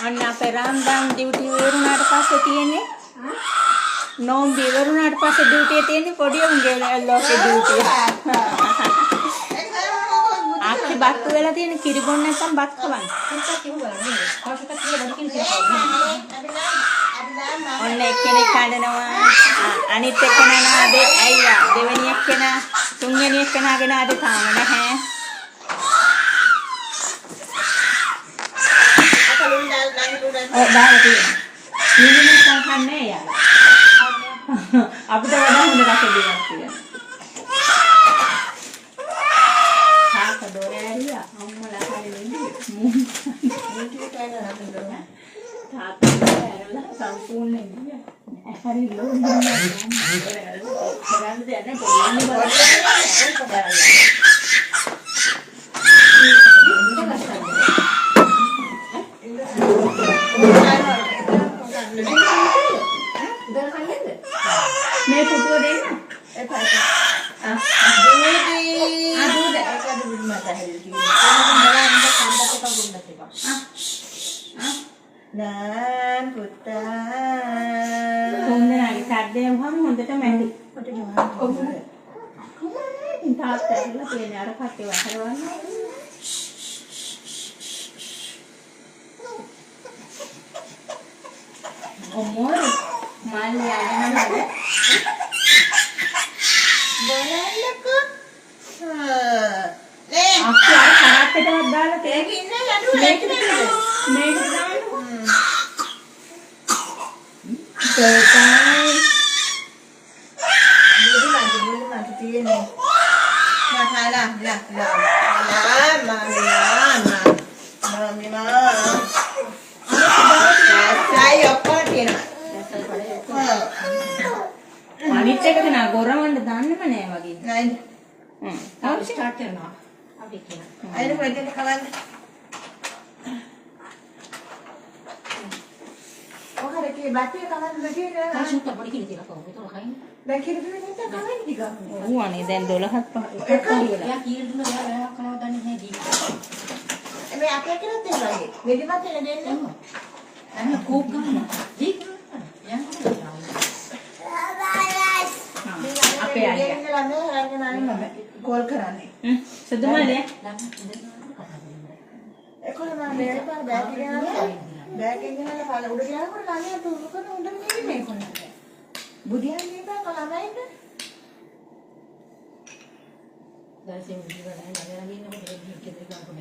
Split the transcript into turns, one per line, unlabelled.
අන්න අපේ රාම්දාම් ඩියුටි ඉවරුණාට පස්සේ තියෙන්නේ නෝම්බි ඉවරුණාට පස්සේ ඩියුටි තියෙන්නේ පොඩි උන්ගේ ලෝකේ ඩියුටි. ආච්චි බත්තු වෙලා තියෙන කිරිබොන් නැත්තම් බත් කවන්න. ඔන්න එක්කෙනෙක් කඩනවා. අනිත් එක්කෙනා නාදේ අයියා. දෙවෙනි එක්කෙනා තුන්වෙනි එක්කෙනාගෙන ආද තාම නැහැ. දාලා තියෙනවා. නිමින් සංකන්නේ යාලා. අපිට වඩා හොඳ රස දෙයක් තියෙනවා. තාක දොරෑරියා අම්මලා හරිනේ. මුන්ටි කෑනවා නේද? තාක දොරෑරලා සම්පූර්ණයෙන් නෑ. හරි ලෝණා. කරන්නේ නැහැ කොල්ලන්නේ मैं फोटो देना dan putra kemudian lagi tadi yang kamu untuk mandi foto jangan kamu tak terlalu punya arah hati waharan umur malu ada mana බලන්නකෝ අප්පු අර කරත්තටවත් දාලා තේක ඉන්නේ යඩුව මේකට දාන්න මුදුමන්ට තියෙන්නේ මහලා අනිත් එක නා ගොරවන්න දාන්නෙම නෑ වගේ නේද තාම ස්ටාර්ට් කරනවා අපි කියනවා අයින පොඩ්ඩක් කවන්න ඔහරකේ බැටේ කවන්න බැටේ කාෂුත් පොඩි කිලි තියලා කොහොමද ඒක කයින් දැන් කිලි දෙන්න කවන්න ටික ඌ අනේ දැන් 12ක් එකක් කියලා යා කීර් දුන්නා යා කනවා දන්නේ නැහැ දී මේ අපේ කෙනෙක් දෙන්නයි මෙදිමත් දෙන්න අනේ කෝප් ගන්න දී යා අපේ අයියා කෝල් කරන්නේ සුදුමනේ ඒකෝල මම බෑග් එක ගෙනල්ලා පාල උඩ ගියාම ළමයා තුරු කරන උඩ නෙමෙයි කොහොමද බුදියන් දීපන් ළමයින්ට දැන් සෙන් විදිහට නෑ නගලා ගින්නකොට